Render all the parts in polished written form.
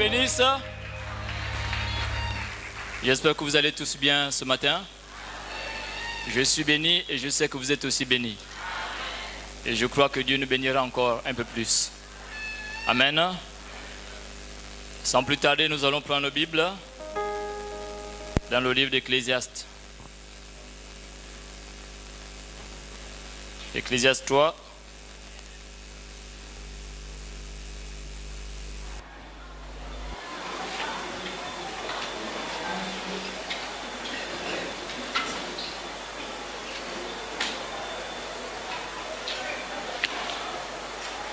bénisse. J'espère que vous allez tous bien ce matin. Je suis béni et je sais que vous êtes aussi bénis. Et je crois que Dieu nous bénira encore un peu plus. Amen. Sans plus tarder, nous allons prendre nos Bibles dans le livre d'Ecclésiaste. Ecclésiaste 3.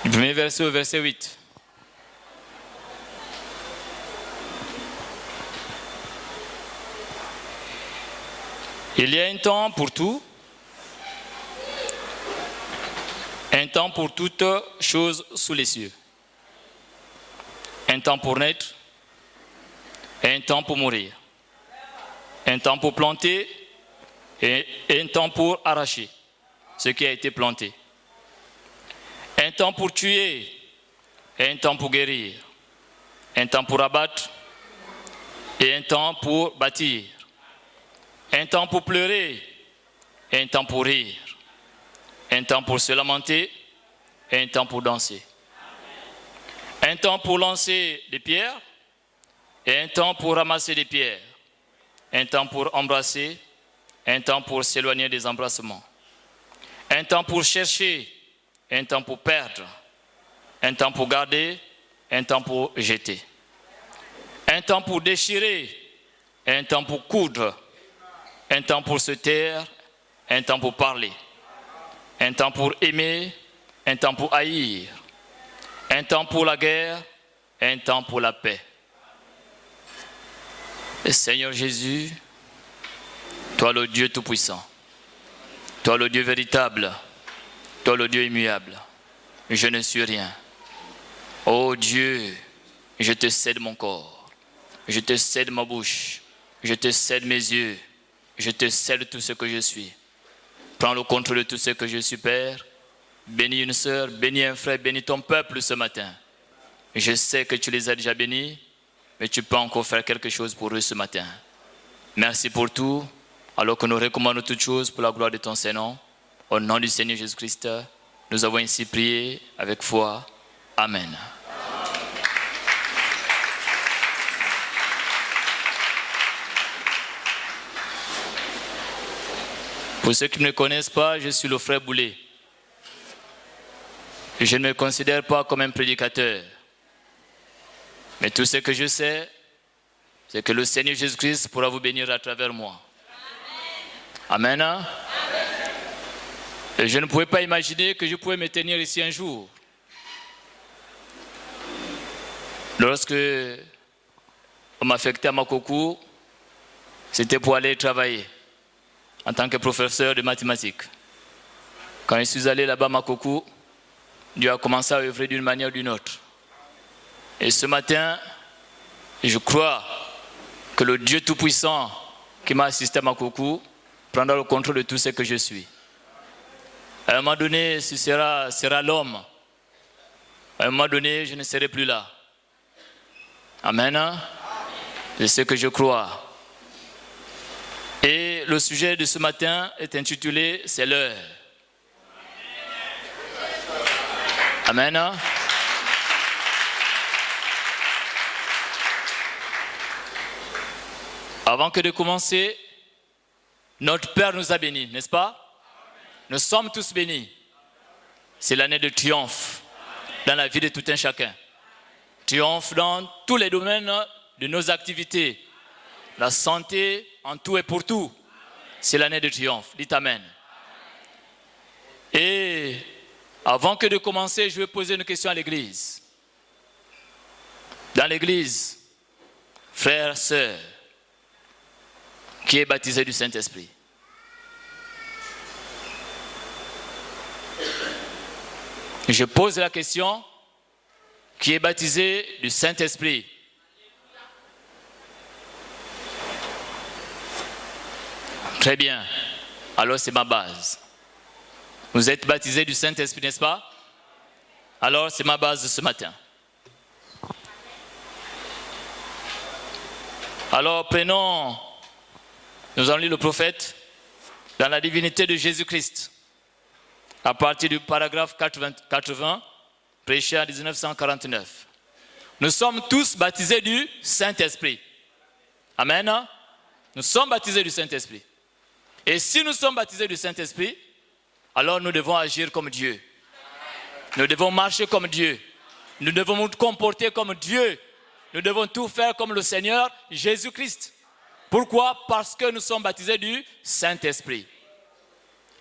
Du premier verset au verset 8. Il y a un temps pour tout, un temps pour toutes choses sous les cieux. Un temps pour naître, un temps pour mourir. Un temps pour planter et un temps pour arracher ce qui a été planté. Un temps pour tuer et un temps pour guérir. Un temps pour abattre et un temps pour bâtir. Un temps pour pleurer et un temps pour rire. Un temps pour se lamenter et un temps pour danser. Un temps pour lancer des pierres et un temps pour ramasser des pierres. Un temps pour embrasser, un temps pour s'éloigner des embrassements. Un temps pour chercher, un temps pour perdre. Un temps pour garder, un temps pour jeter. Un temps pour déchirer, un temps pour coudre. Un temps pour se taire, un temps pour parler. Un temps pour aimer, un temps pour haïr. Un temps pour la guerre, un temps pour la paix. Et Seigneur Jésus, toi le Dieu Tout-Puissant, toi le Dieu véritable, toi le Dieu immuable, je ne suis rien. Oh Dieu, je te cède mon corps, je te cède ma bouche, je te cède mes yeux, je te cède tout ce que je suis. Prends le contrôle de tout ce que je suis, Père. Bénis une sœur, bénis un frère, bénis ton peuple ce matin. Je sais que tu les as déjà bénis, mais tu peux encore faire quelque chose pour eux ce matin. Merci pour tout, alors que nous recommandons toutes choses pour la gloire de ton Saint-Nom. Au nom du Seigneur Jésus-Christ, nous avons ainsi prié avec foi. Amen. Pour ceux qui ne me connaissent pas, je suis le frère Boulet. Je ne me considère pas comme un prédicateur. Mais tout ce que je sais, c'est que le Seigneur Jésus-Christ pourra vous bénir à travers moi. Amen. Amen. Et je ne pouvais pas imaginer que je pouvais me tenir ici un jour. Lorsque on m'a affecté à Makoko, c'était pour aller travailler en tant que professeur de mathématiques. Quand je suis allé là-bas à Makoko, Dieu a commencé à œuvrer d'une manière ou d'une autre. Et ce matin, je crois que le Dieu Tout-Puissant qui m'a assisté à Makoko prendra le contrôle de tout ce que je suis. À un moment donné, ce sera l'homme. À un moment donné, je ne serai plus là. Amen. C'est ce que je crois. Et le sujet de ce matin est intitulé « C'est l'heure ». Amen. Avant que de commencer, notre Père nous a bénis, n'est-ce pas? Nous sommes tous bénis. C'est l'année de triomphe dans la vie de tout un chacun. Triomphe dans tous les domaines de nos activités. La santé en tout et pour tout. C'est l'année de triomphe. Dites Amen. Et avant que de commencer, je vais poser une question à l'église. Dans l'église, frères, sœurs, qui est baptisé du Saint-Esprit? Je pose la question, qui est baptisé du Saint-Esprit? Très bien. Alors c'est ma base. Vous êtes baptisé du Saint-Esprit, n'est-ce pas? Alors c'est ma base de ce matin. Alors prenons, nous allons lire le prophète dans la divinité de Jésus-Christ, à partir du paragraphe 80, prêché en 1949. Nous sommes tous baptisés du Saint-Esprit. Amen. Nous sommes baptisés du Saint-Esprit. Et si nous sommes baptisés du Saint-Esprit, alors nous devons agir comme Dieu. Nous devons marcher comme Dieu. Nous devons nous comporter comme Dieu. Nous devons tout faire comme le Seigneur Jésus-Christ. Pourquoi? Parce que nous sommes baptisés du Saint-Esprit.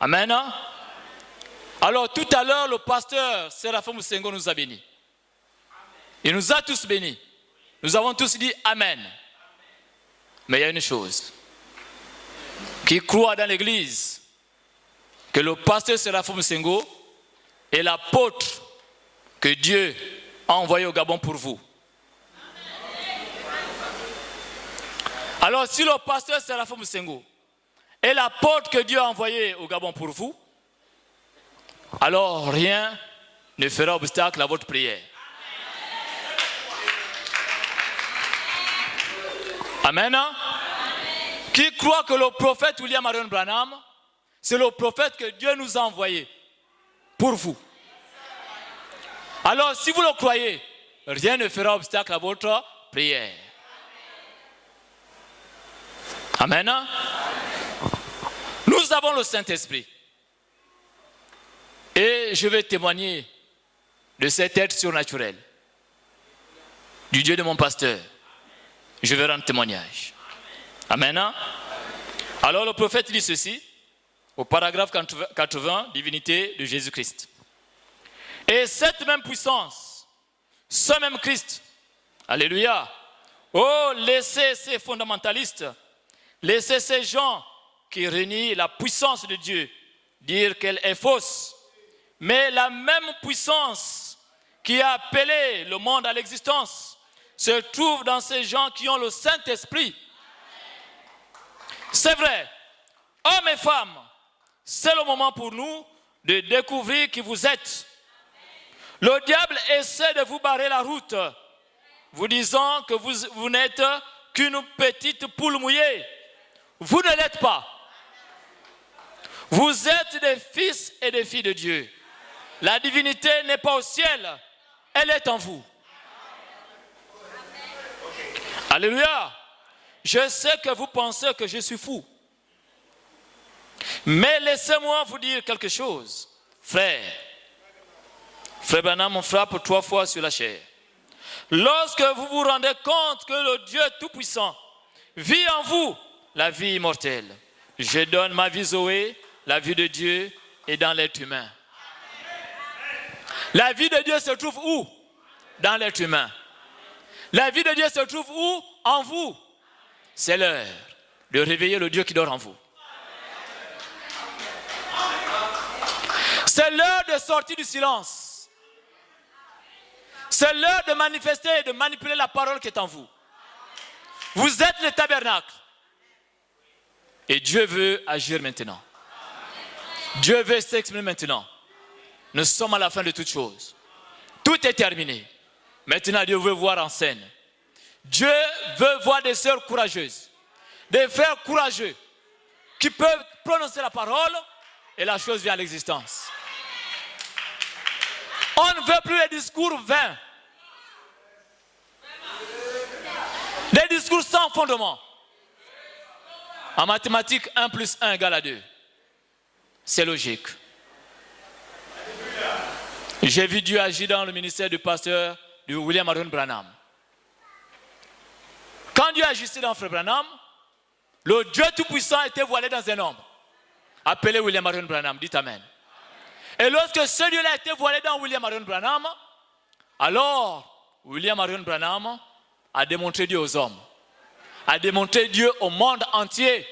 Amen. Alors tout à l'heure, le pasteur Séraphin Moussengo nous a bénis. Il nous a tous bénis. Nous avons tous dit Amen. Mais il y a une chose. Qui croit dans l'église que le pasteur Séraphin Moussengo est l'apôtre que Dieu a envoyé au Gabon pour vous. Alors si le pasteur Séraphin Moussengo est l'apôtre que Dieu a envoyé au Gabon pour vous, alors rien ne fera obstacle à votre prière. Amen. Qui croit que le prophète William Marion Branham, c'est le prophète que Dieu nous a envoyé pour vous. Alors si vous le croyez, rien ne fera obstacle à votre prière. Amen. Nous avons le Saint-Esprit. Et je vais témoigner de cet être surnaturel, du Dieu de mon pasteur. Je vais rendre témoignage. Amen. Alors le prophète dit ceci, au paragraphe 80, divinité de Jésus-Christ. Et cette même puissance, ce même Christ, alléluia, oh, laissez ces fondamentalistes, laissez ces gens qui renient la puissance de Dieu dire qu'elle est fausse. Mais la même puissance qui a appelé le monde à l'existence se trouve dans ces gens qui ont le Saint-Esprit. C'est vrai, hommes et femmes, c'est le moment pour nous de découvrir qui vous êtes. Le diable essaie de vous barrer la route, vous disant que vous n'êtes qu'une petite poule mouillée. Vous ne l'êtes pas. Vous êtes des fils et des filles de Dieu. La divinité n'est pas au ciel, elle est en vous. Alléluia. Je sais que vous pensez que je suis fou. Mais laissez-moi vous dire quelque chose. Frère Branham frappe 3 fois sur la chair. Lorsque vous vous rendez compte que le Dieu Tout-Puissant vit en vous la vie immortelle. Je donne ma vie Zoé, la vie de Dieu est dans l'être humain. La vie de Dieu se trouve où? Dans l'être humain. La vie de Dieu se trouve où? En vous. C'est l'heure de réveiller le Dieu qui dort en vous. C'est l'heure de sortir du silence. C'est l'heure de manifester et de manipuler la parole qui est en vous. Vous êtes le tabernacle. Et Dieu veut agir maintenant. Dieu veut s'exprimer maintenant. Nous sommes à la fin de toutes choses. Tout est terminé. Maintenant, Dieu veut voir en scène. Dieu veut voir des sœurs courageuses, des frères courageux qui peuvent prononcer la parole et la chose vient à l'existence. On ne veut plus les discours vains. Des discours sans fondement. En mathématiques, 1 plus 1 égale à 2. C'est logique. J'ai vu Dieu agir dans le ministère du pasteur de William Marion Branham. Quand Dieu agissait dans Frère Branham, le Dieu Tout-Puissant était voilé dans un homme, appelé William Marion Branham. Dites Amen. Et lorsque ce Dieu-là a été voilé dans William Marion Branham, alors William Marion Branham a démontré Dieu aux hommes, a démontré Dieu au monde entier.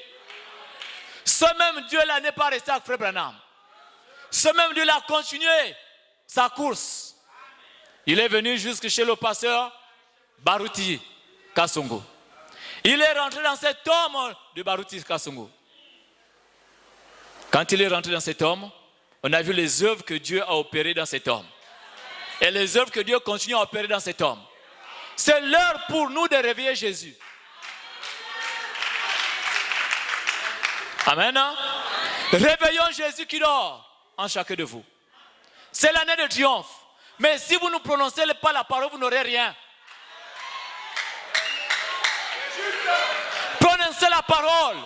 Ce même Dieu-là n'est pas resté avec Frère Branham. Ce même Dieu-là a continué sa course. Il est venu jusque chez le pasteur Baruti Kasongo. Il est rentré dans cet homme de Baruti Kasongo. Quand il est rentré dans cet homme, on a vu les œuvres que Dieu a opérées dans cet homme. Et les œuvres que Dieu continue à opérer dans cet homme. C'est l'heure pour nous de réveiller Jésus. Amen. Réveillons Jésus qui dort en chacun de vous. C'est l'année de triomphe. Mais si vous ne prononcez pas la parole, vous n'aurez rien. Prononcez la parole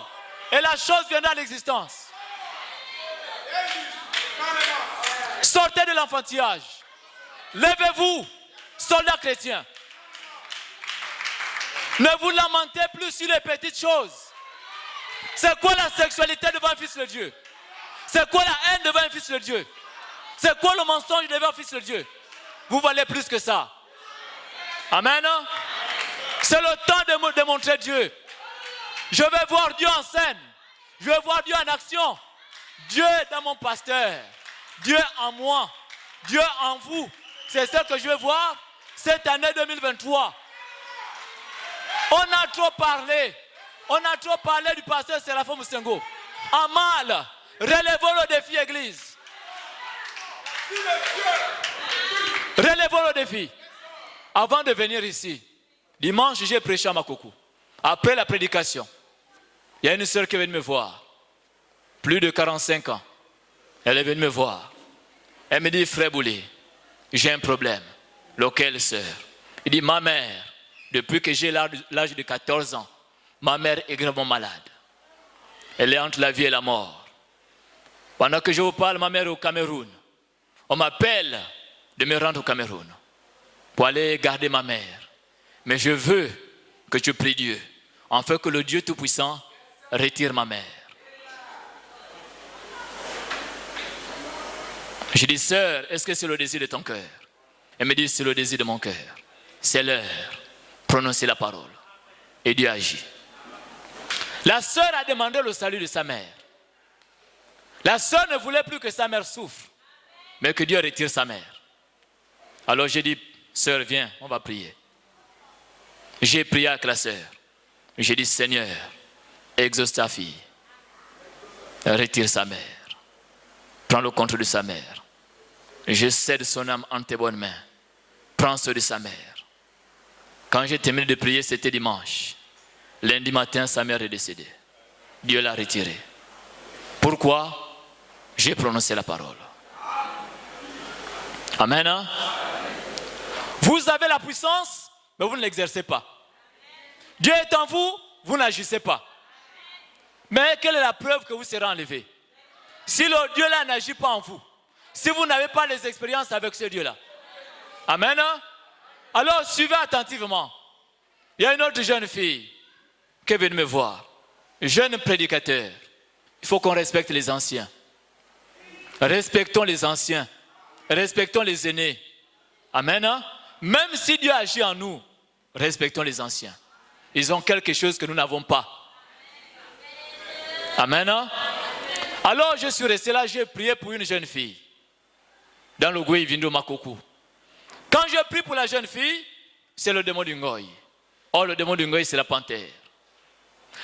et la chose viendra à l'existence. Sortez de l'enfantillage. Levez-vous, soldats chrétiens. Ne vous lamentez plus sur les petites choses. C'est quoi la sexualité devant un fils de Dieu? C'est quoi la haine devant un fils de Dieu? C'est quoi le mensonge devant un fils de Dieu? Vous valez plus que ça. Amen. C'est le temps de montrer Dieu. Je vais voir Dieu en scène. Je vais voir Dieu en action. Dieu est dans mon pasteur. Dieu en moi. Dieu en vous. C'est ce que je vais voir cette année 2023. On a trop parlé. On a trop parlé du pasteur Séraphin Moussengo. Amal, relevons le défi, Église. Relevons le défi. Avant de venir ici, dimanche, j'ai prêché à Makoko. Après la prédication, il y a une sœur qui est venue me voir. Plus de 45 ans. Elle est venue me voir. Elle me dit, frère Boulé, j'ai un problème. Lequel, sœur? Il dit, ma mère, depuis que j'ai l'âge de 14 ans, ma mère est gravement malade. Elle est entre la vie et la mort. Pendant que je vous parle, ma mère est au Cameroun. On m'appelle de me rendre au Cameroun pour aller garder ma mère. Mais je veux que tu pries Dieu, afin que le Dieu Tout-Puissant retire ma mère. Je dis, sœur, est-ce que c'est le désir de ton cœur? Elle me dit, c'est le désir de mon cœur. C'est l'heure. Prononcez la parole. Et Dieu agit. La sœur a demandé le salut de sa mère. La sœur ne voulait plus que sa mère souffre, mais que Dieu retire sa mère. Alors j'ai dit, sœur, viens, on va prier. J'ai prié avec la sœur. J'ai dit, Seigneur, exauce ta fille. Retire sa mère. Prends le contrôle de sa mère. Je cède son âme en tes bonnes mains. Prends ceux de sa mère. Quand j'ai terminé de prier, c'était dimanche. Lundi matin, sa mère est décédée. Dieu l'a retirée. Pourquoi? J'ai prononcé la parole. Amen. Hein? Vous avez la puissance, mais vous ne l'exercez pas. Dieu est en vous, vous n'agissez pas. Mais quelle est la preuve que vous serez enlevé? Si le Dieu-là n'agit pas en vous, si vous n'avez pas les expériences avec ce Dieu-là. Amen. Hein? Alors suivez attentivement. Il y a une autre jeune fille qui vient me voir. Jeune prédicateur. Il faut qu'on respecte les anciens. Respectons les anciens. Respectons les aînés. Amen. Hein? Même si Dieu agit en nous, respectons les anciens. Ils ont quelque chose que nous n'avons pas. Amen. Hein? Alors je suis resté là, j'ai prié pour une jeune fille. Dans le Goué Vindo Makoko. Quand je prie pour la jeune fille, c'est le démon du Ngoï. Or le démon du Ngoï, c'est la panthère.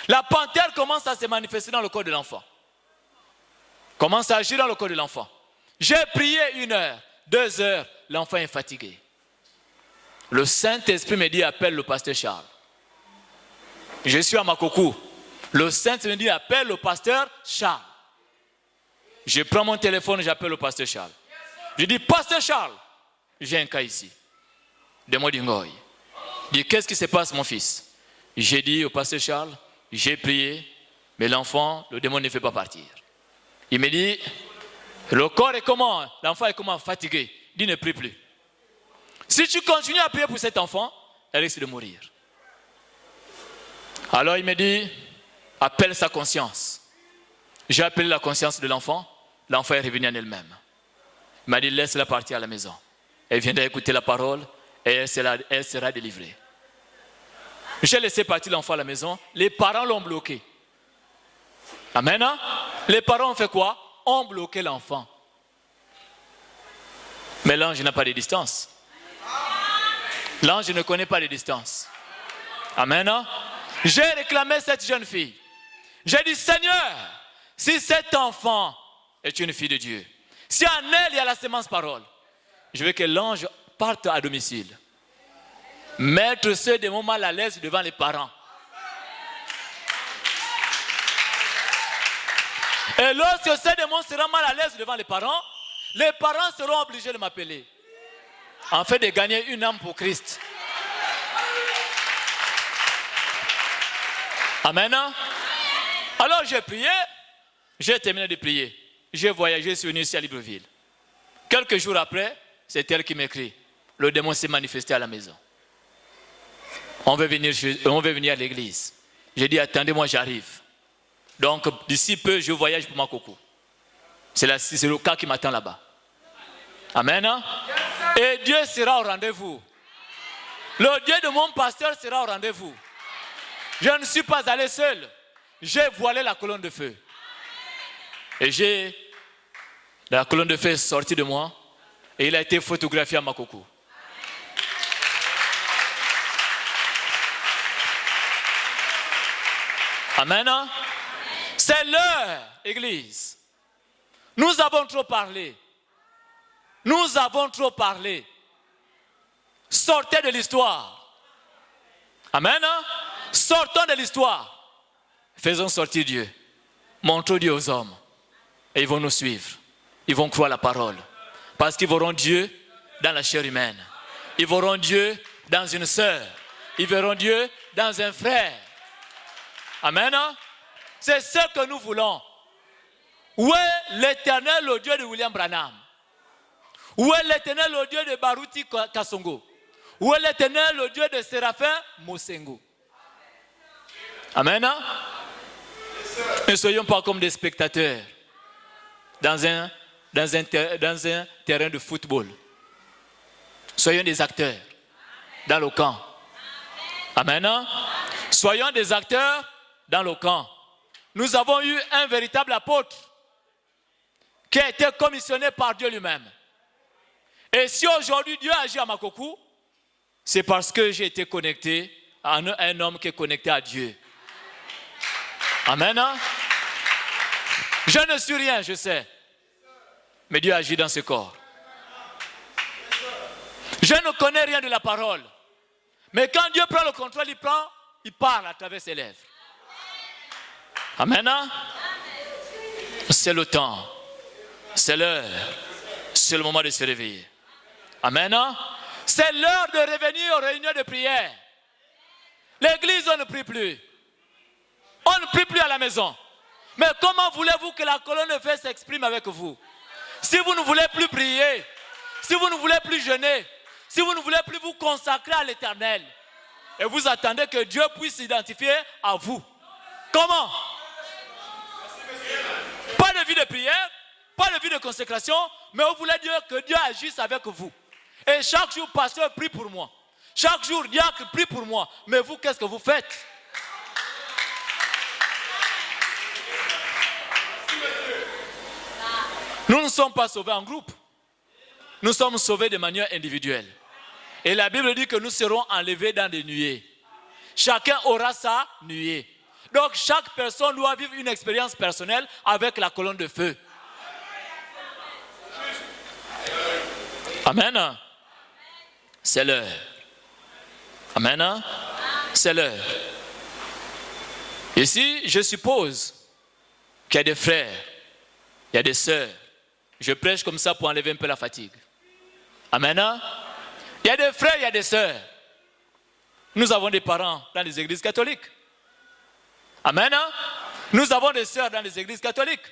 La panthère commence à se manifester dans le corps de l'enfant. Commence à agir dans le corps de l'enfant. J'ai prié 1 heure, 2 heures, l'enfant est fatigué. Le Saint-Esprit me dit, appelle le pasteur Charles. Je suis à Makoko. Le Saint-Esprit me dit, appelle le pasteur Charles. Je prends mon téléphone, j'appelle le pasteur Charles. Je dis, pasteur Charles, j'ai un cas ici. Démon du Ngoï. Il dit, qu'est-ce qui se passe, mon fils? J'ai dit au pasteur Charles, j'ai prié, mais l'enfant, le démon ne fait pas partir. Il me dit, le corps est comment? L'enfant est comment? Fatigué. Il dit, ne prie plus. Si tu continues à prier pour cet enfant, elle risque de mourir. Alors il me dit, appelle sa conscience. J'ai appelé la conscience de l'enfant. L'enfant est revenu en elle-même. Il m'a dit, laisse-la partir à la maison. Elle viendra écouter la parole et elle sera délivrée. J'ai laissé partir l'enfant à la maison. Les parents l'ont bloqué. Amen. Hein? Les parents ont fait quoi? Ont bloqué l'enfant. Mais l'ange n'a pas de distance. L'ange ne connaît pas de distance. Amen. Hein? J'ai réclamé cette jeune fille. J'ai dit, Seigneur, si cet enfant est une fille de Dieu, si en elle il y a la sémence parole, je veux que l'ange parte à domicile. Mettre ceux démons mal à l'aise devant les parents. Et lorsque ces démons seront mal à l'aise devant les parents seront obligés de m'appeler. En fait, de gagner une âme pour Christ. Amen. Alors j'ai prié, j'ai terminé de prier. J'ai voyagé, je suis venu ici à Libreville. Quelques jours après, c'est elle qui m'écrit. Le démon s'est manifesté à la maison. On veut venir à l'église. J'ai dit, attendez-moi, j'arrive. Donc, d'ici peu, je voyage pour Makoko. C'est le cas qui m'attend là-bas. Amen. Et Dieu sera au rendez-vous. Le Dieu de mon pasteur sera au rendez-vous. Je ne suis pas allé seul. J'ai voilé la colonne de feu. Et la colonne de feu est sortie de moi. Et il a été photographié à Makoko. Amen. C'est l'heure, Église. Nous avons trop parlé. Nous avons trop parlé. Sortez de l'histoire. Amen. Sortons de l'histoire. Faisons sortir Dieu. Montrons Dieu aux hommes. Et ils vont nous suivre. Ils vont croire la parole. Parce qu'ils verront Dieu dans la chair humaine. Ils verront Dieu dans une sœur. Ils verront Dieu dans un frère. Amen. C'est ce que nous voulons. Où est l'Éternel, le Dieu de William Branham? Où est l'Éternel, le Dieu de Baruti Kasongo? Où est l'Éternel, le Dieu de Séraphin Mosengo? Amen. Ne soyons pas comme des spectateurs dans un terrain de football. Soyons des acteurs dans le camp. Amen. Soyons des acteurs dans le camp. Nous avons eu un véritable apôtre qui a été commissionné par Dieu lui-même. Et si aujourd'hui Dieu agit à Makoko, c'est parce que j'ai été connecté à un homme qui est connecté à Dieu. Amen. Je ne suis rien, je sais. Mais Dieu agit dans ce corps. Je ne connais rien de la parole. Mais quand Dieu prend le contrôle, il parle à travers ses lèvres. Amen. C'est le temps. C'est l'heure. C'est le moment de se réveiller. Amen. C'est l'heure de revenir aux réunions de prière. L'église, on ne prie plus. On ne prie plus à la maison. Mais comment voulez-vous que la colonne de feu s'exprime avec vous? Si vous ne voulez plus prier, si vous ne voulez plus jeûner, si vous ne voulez plus vous consacrer à l'Éternel, et vous attendez que Dieu puisse s'identifier à vous. Comment? Pas de vie de prière, pas de vie de consécration, mais vous voulez dire que Dieu agisse avec vous. Et chaque jour, pasteur, prie pour moi. Chaque jour, diacre, prie pour moi. Mais vous, qu'est-ce que vous faites? Nous ne sommes pas sauvés en groupe. Nous sommes sauvés de manière individuelle. Et la Bible dit que nous serons enlevés dans des nuées. Chacun aura sa nuée. Donc chaque personne doit vivre une expérience personnelle avec la colonne de feu. Amen. C'est l'heure. Amen. C'est l'heure. Ici, je suppose qu'il y a des frères, il y a des sœurs. Je prêche comme ça pour enlever un peu la fatigue. Amen. Il y a des frères, il y a des sœurs. Nous avons des parents dans les églises catholiques. Amen. Nous avons des sœurs dans les églises catholiques.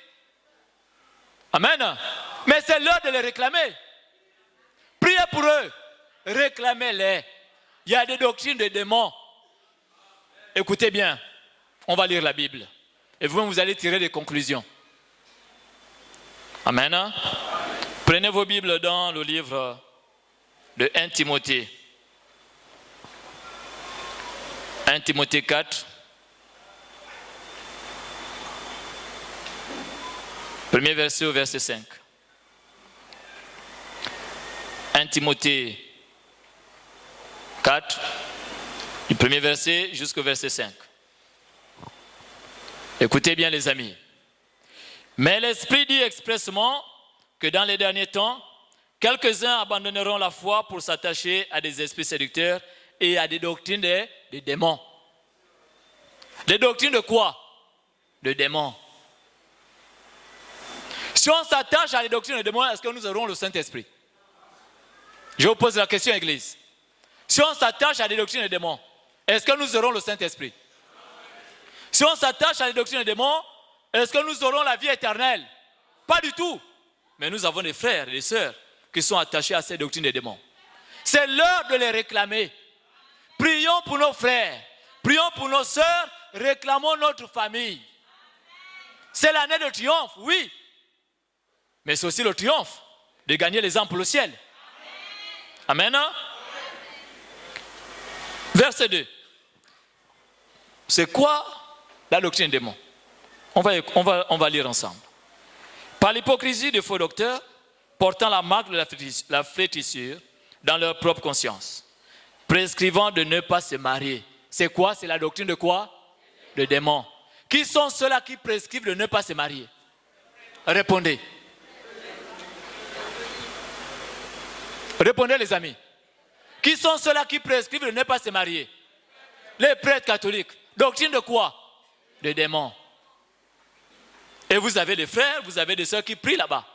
Amen. Mais c'est l'heure de les réclamer. Priez pour eux. Réclamez-les. Il y a des doctrines de démons. Écoutez bien. On va lire la Bible. Et vous-même, vous allez tirer des conclusions. Amen. Prenez vos Bibles dans le livre de 1 Timothée. 1 Timothée 4. Premier verset au verset 5. 1 Timothée 4, du premier verset jusqu'au verset 5. Écoutez bien les amis. Mais l'Esprit dit expressément que dans les derniers temps, quelques-uns abandonneront la foi pour s'attacher à des esprits séducteurs et à des doctrines des démons. Des doctrines de quoi? De démons. Si on s'attache à la doctrine des démons, est-ce que nous aurons le Saint-Esprit? Je vous pose la question, Église. Si on s'attache à la doctrine des démons, est-ce que nous aurons le Saint-Esprit? Si on s'attache à la doctrine des démons, est-ce que nous aurons la vie éternelle? Pas du tout. Mais nous avons des frères et des sœurs qui sont attachés à cette doctrine des démons. C'est l'heure de les réclamer. Prions pour nos frères, prions pour nos sœurs, réclamons notre famille. C'est l'année de triomphe, oui. Mais c'est aussi le triomphe de gagner les âmes pour le ciel. Amen. Verset 2. C'est quoi la doctrine des démons? On va lire ensemble. Par l'hypocrisie de faux docteurs, portant la marque de la flétrissure dans leur propre conscience, prescrivant de ne pas se marier. C'est quoi? C'est la doctrine de quoi? De démons. Qui sont ceux-là qui prescrivent de ne pas se marier? Répondez. Répondez les amis. Qui sont ceux-là qui prescrivent de ne pas se marier? Les prêtres catholiques. Doctrine de quoi? De démons. Et vous avez des frères, vous avez des sœurs qui prient là-bas.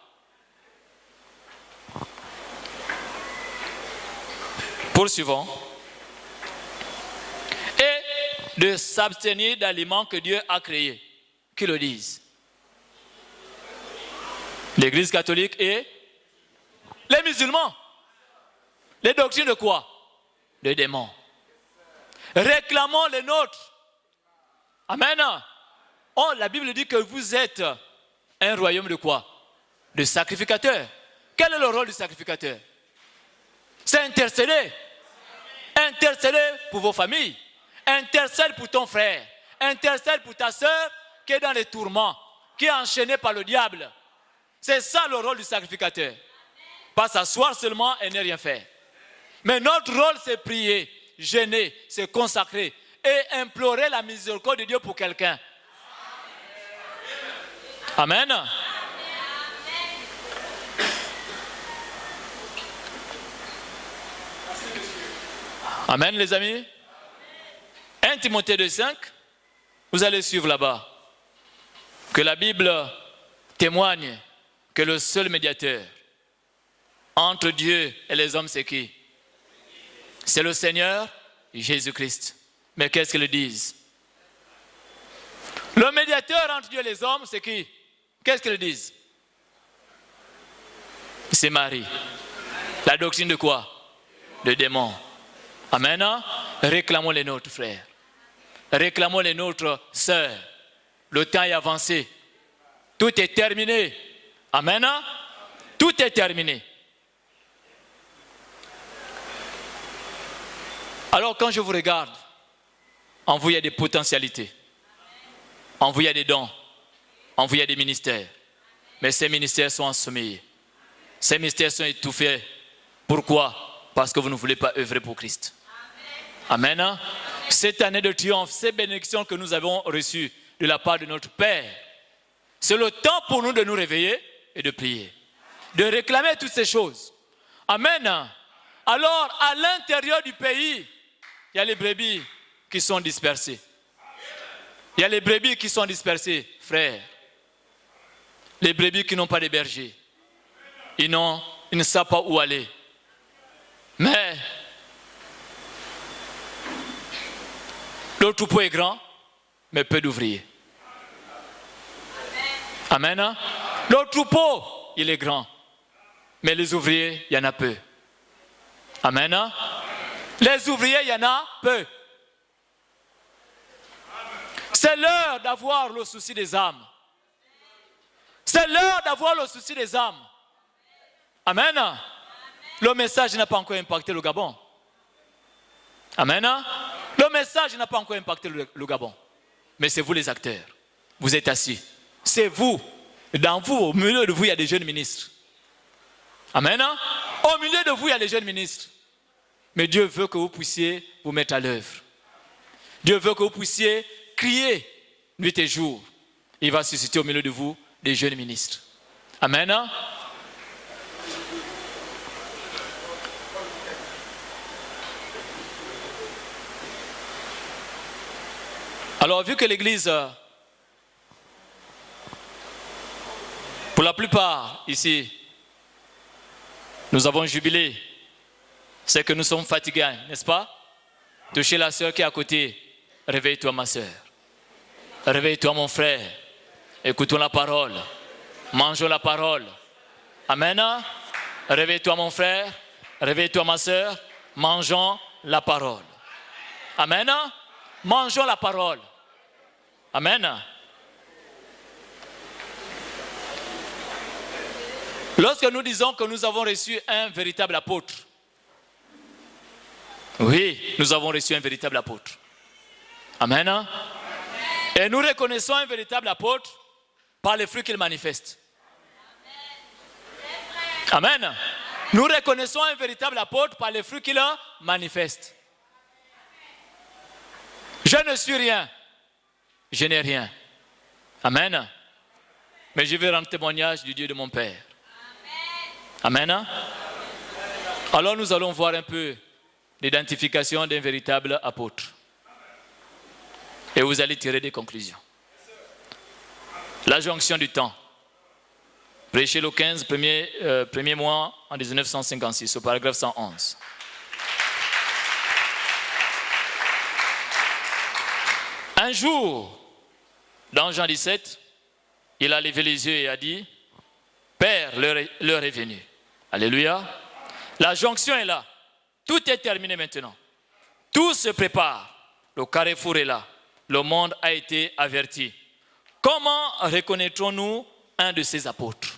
Poursuivons. Et de s'abstenir d'aliments que Dieu a créés. Qui le disent? L'Église catholique et les musulmans. Les doctrines de quoi? De démons. Réclamons les nôtres. Amen. Oh, la Bible dit que vous êtes un royaume de quoi? De sacrificateurs. Quel est le rôle du sacrificateur? C'est intercéder. Intercéder pour vos familles. Intercède pour ton frère. Intercède pour ta sœur qui est dans les tourments, qui est enchaînée par le diable. C'est ça le rôle du sacrificateur. Pas s'asseoir seulement et ne rien faire. Mais notre rôle, c'est prier, jeûner, se consacrer et implorer la miséricorde de Dieu pour quelqu'un. Amen. Amen les amis. 1 Timothée 2,5, vous allez suivre là-bas. Que la Bible témoigne que le seul médiateur entre Dieu et les hommes, c'est qui? C'est le Seigneur Jésus-Christ. Mais qu'est-ce qu'ils disent? Le médiateur entre Dieu et les hommes, c'est qui? Qu'est-ce qu'ils disent? C'est Marie. La doctrine de quoi? De démons. Amen. Réclamons les nôtres, frères. Réclamons les nôtres, sœurs. Le temps est avancé. Tout est terminé. Amen. Tout est terminé. Alors quand je vous regarde, en vous il y a des potentialités. En vous il y a des dons. En vous il y a des ministères. Mais ces ministères sont ensommeillés. Ces ministères sont étouffés. Pourquoi? Parce que vous ne voulez pas œuvrer pour Christ. Amen. Amen. Cette année de triomphe, ces bénédictions que nous avons reçues de la part de notre Père, c'est le temps pour nous de nous réveiller et de prier. De réclamer toutes ces choses. Amen. Alors, à l'intérieur du pays, il y a les brebis qui sont dispersées. Il y a les brebis qui sont dispersées, frères. Les brebis qui n'ont pas de berger. Ils ne savent pas où aller. Mais le troupeau est grand, mais peu d'ouvriers. Amen. Le troupeau, il est grand, mais les ouvriers, il y en a peu. Amen. Les ouvriers, il y en a peu. C'est l'heure d'avoir le souci des âmes. C'est l'heure d'avoir le souci des âmes. Amen. Le message n'a pas encore impacté le Gabon. Amen. Le message n'a pas encore impacté le Gabon. Mais c'est vous les acteurs. Vous êtes assis. C'est vous. Dans vous, au milieu de vous, il y a des jeunes ministres. Amen. Au milieu de vous, il y a des jeunes ministres. Mais Dieu veut que vous puissiez vous mettre à l'œuvre. Dieu veut que vous puissiez crier nuit et jour. Il va susciter au milieu de vous des jeunes ministres. Amen. Alors, vu que l'Église, pour la plupart, plupart ici, nous avons jubilé. C'est que nous sommes fatigués, n'est-ce pas? Touchez la sœur qui est à côté. Réveille-toi, ma sœur. Réveille-toi, mon frère. Écoutons la parole. Mangeons la parole. Amen. Réveille-toi, mon frère. Réveille-toi, ma sœur. Mangeons la parole. Amen. Mangeons la parole. Amen. Lorsque nous disons que nous avons reçu un véritable apôtre, oui, nous avons reçu un véritable apôtre. Amen. Et nous reconnaissons un véritable apôtre par les fruits qu'il manifeste. Amen. Nous reconnaissons un véritable apôtre par les fruits qu'il manifeste. Je ne suis rien. Je n'ai rien. Amen. Mais je vais rendre témoignage du Dieu de mon Père. Amen. Alors nous allons voir un peu l'identification d'un véritable apôtre. Et vous allez tirer des conclusions. La jonction du temps. Prêché le 15, premier mois en 1956, au paragraphe 111. Un jour, dans Jean 17, il a levé les yeux et a dit, Père, l'heure est venue. Alléluia. La jonction est là. Tout est terminé maintenant. Tout se prépare. Le carrefour est là. Le monde a été averti. Comment reconnaîtrons-nous un de ces apôtres?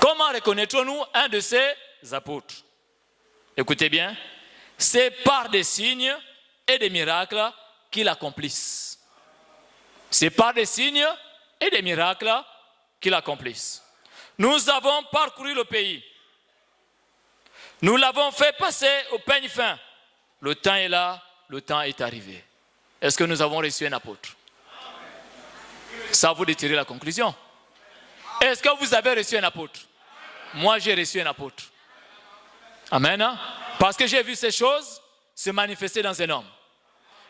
Comment reconnaîtrons-nous un de ces apôtres? Écoutez bien. C'est par des signes et des miracles qu'il accomplisse. C'est par des signes et des miracles qu'il accomplisse. Nous avons parcouru le pays. Nous l'avons fait passer au peigne fin. Le temps est là, le temps est arrivé. Est-ce que nous avons reçu un apôtre? Ça vous de tirer la conclusion. Est-ce que vous avez reçu un apôtre? Moi, j'ai reçu un apôtre. Amen. Parce que j'ai vu ces choses se manifester dans un homme.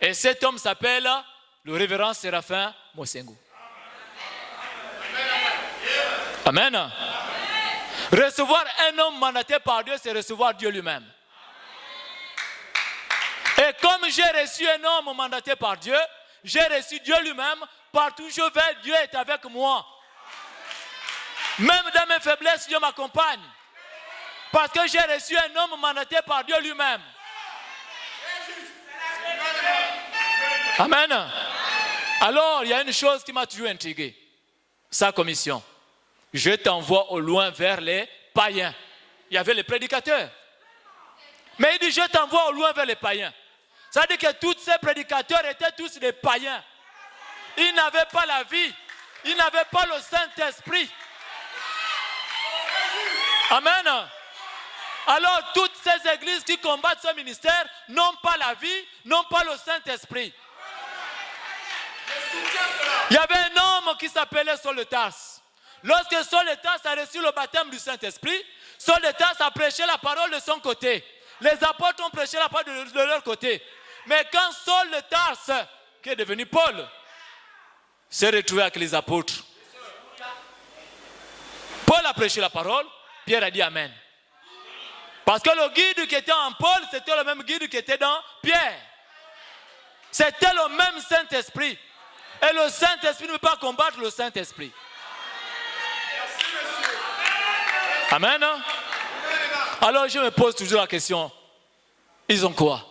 Et cet homme s'appelle le révérend Séraphin Mosengo. Amen. Recevoir un homme mandaté par Dieu, c'est recevoir Dieu lui-même. Et comme j'ai reçu un homme mandaté par Dieu, j'ai reçu Dieu lui-même. Partout où je vais, Dieu est avec moi. Même dans mes faiblesses, Dieu m'accompagne. Parce que j'ai reçu un homme mandaté par Dieu lui-même. Amen. Alors, il y a une chose qui m'a toujours intrigué. Sa commission. Je t'envoie au loin vers les païens. Il y avait les prédicateurs. Mais il dit, je t'envoie au loin vers les païens. Ça veut dire que tous ces prédicateurs étaient tous des païens. Ils n'avaient pas la vie. Ils n'avaient pas le Saint-Esprit. Amen. Alors, toutes ces églises qui combattent ce ministère n'ont pas la vie, n'ont pas le Saint-Esprit. Il y avait un homme qui s'appelait Saul de Tarse. Lorsque Saul de Tarse a reçu le baptême du Saint-Esprit, Saul de Tarse a prêché la parole de son côté. Les apôtres ont prêché la parole de leur côté. Mais quand Saul de Tarse, qui est devenu Paul, s'est retrouvé avec les apôtres, Paul a prêché la parole, Pierre a dit Amen. Parce que le guide qui était en Paul, c'était le même guide qui était dans Pierre. C'était le même Saint-Esprit. Et le Saint-Esprit ne peut pas combattre le Saint-Esprit. Amen. Alors je me pose toujours la question, ils ont quoi?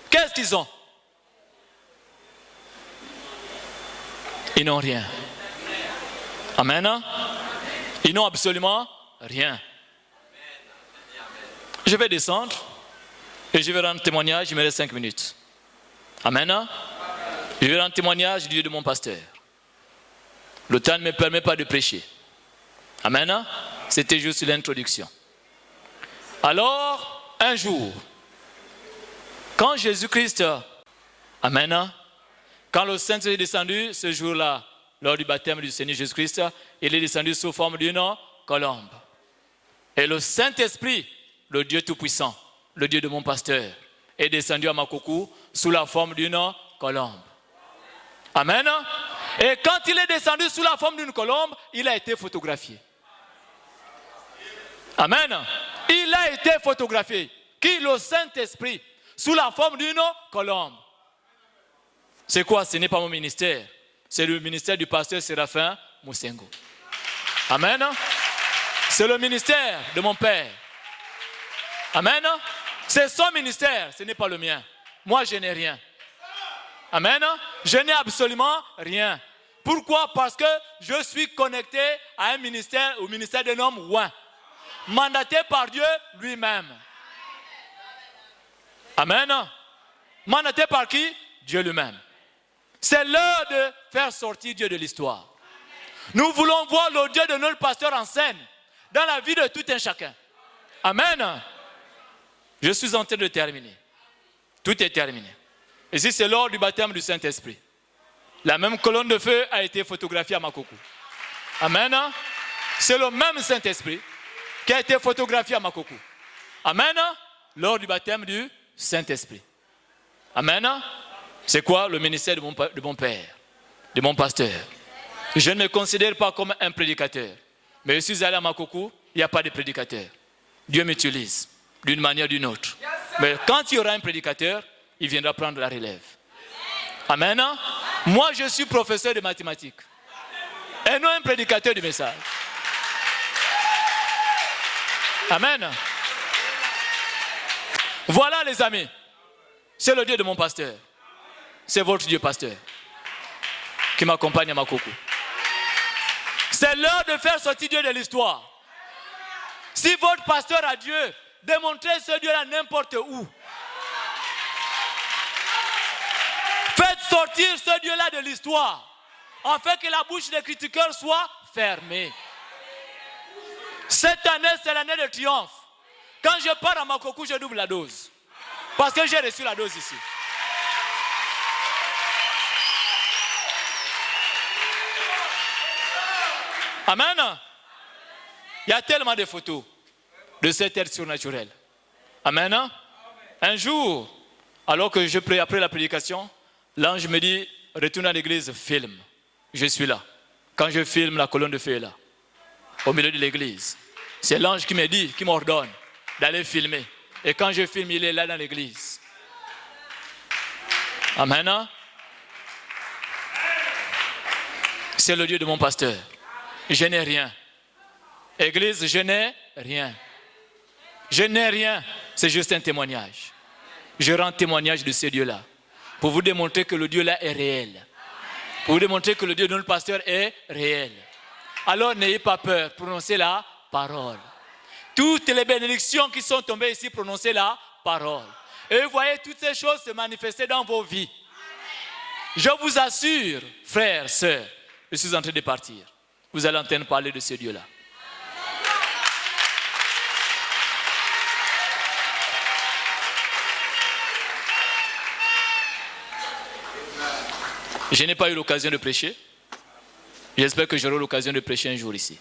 Qu'est-ce qu'ils ont? Ils n'ont rien. Amen. Ils n'ont absolument rien. Je vais descendre et je vais rendre témoignage, il me reste 5 minutes. Amen. Je vais rendre témoignage du Dieu de mon pasteur. Le temps ne me permet pas de prêcher. Amen. C'était juste l'introduction. Alors, un jour, quand Jésus-Christ, Amen, quand le Saint-Esprit est descendu ce jour-là, lors du baptême du Seigneur Jésus-Christ, il est descendu sous forme d'une colombe. Et le Saint-Esprit, le Dieu Tout-Puissant, le Dieu de mon pasteur, est descendu à Makoukou sous la forme d'une colombe. Amen. Et quand il est descendu sous la forme d'une colombe, il a été photographié. Amen. Il a été photographié. Qui? Le Saint-Esprit, sous la forme d'une colombe. C'est quoi? Ce n'est pas mon ministère. C'est le ministère du pasteur Séraphin Moussengo. Amen. C'est le ministère de mon père. Amen. C'est son ministère, ce n'est pas le mien. Moi, je n'ai rien. Amen. Je n'ai absolument rien. Pourquoi? Parce que je suis connecté à un ministère, au ministère d'un homme oint, mandaté par Dieu lui-même. Amen. Mandaté par qui? Dieu lui-même. C'est l'heure de faire sortir Dieu de l'histoire. Nous voulons voir le Dieu de notre pasteur en scène dans la vie de tout un chacun. Amen. Je suis en train de terminer. Tout est terminé. Ici, c'est lors du baptême du Saint-Esprit. La même colonne de feu a été photographiée à Makoko. Amen. C'est le même Saint-Esprit qui a été photographié à Makoko. Amen. Lors du baptême du Saint-Esprit. Amen. C'est quoi le ministère de mon père, de mon pasteur? Je ne me considère pas comme un prédicateur. Mais je suis allé à Makoko, il n'y a pas de prédicateur. Dieu m'utilise d'une manière ou d'une autre. Mais quand il y aura un prédicateur, il viendra prendre la relève. Amen. Moi, je suis professeur de mathématiques. Et non un prédicateur du message. Amen. Voilà les amis. C'est le Dieu de mon pasteur. C'est votre Dieu pasteur qui m'accompagne à Makoko. C'est l'heure de faire sortir Dieu de l'histoire. Si votre pasteur a Dieu, démontrez ce Dieu-là n'importe où. Faites sortir ce Dieu-là de l'histoire, afin que la bouche des critiqueurs soit fermée. Cette année, c'est l'année de triomphe. Quand je pars à Makoko, je double la dose. Parce que j'ai reçu la dose ici. Amen. Il y a tellement de photos de cet être surnaturel. Amen. Un jour, alors que je prie après la prédication, l'ange me dit, retourne à l'église, filme. Je suis là. Quand je filme, la colonne de feu est là, au milieu de l'église. C'est l'ange qui me dit, qui m'ordonne d'aller filmer. Et quand je filme, il est là dans l'église. Amen. C'est le Dieu de mon pasteur. Je n'ai rien. Église, je n'ai rien. Je n'ai rien. C'est juste un témoignage. Je rends témoignage de ce Dieu-là. Pour vous démontrer que le Dieu-là est réel. Pour vous démontrer que le Dieu de notre pasteur est réel. Alors n'ayez pas peur. Prononcez la parole. Toutes les bénédictions qui sont tombées ici, prononcez la parole. Et vous voyez toutes ces choses se manifester dans vos vies. Je vous assure, frères, sœurs, je suis en train de partir. Vous allez entendre parler de ce Dieu-là. Je n'ai pas eu l'occasion de prêcher. J'espère que j'aurai l'occasion de prêcher un jour ici.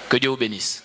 Que Dieu vous bénisse.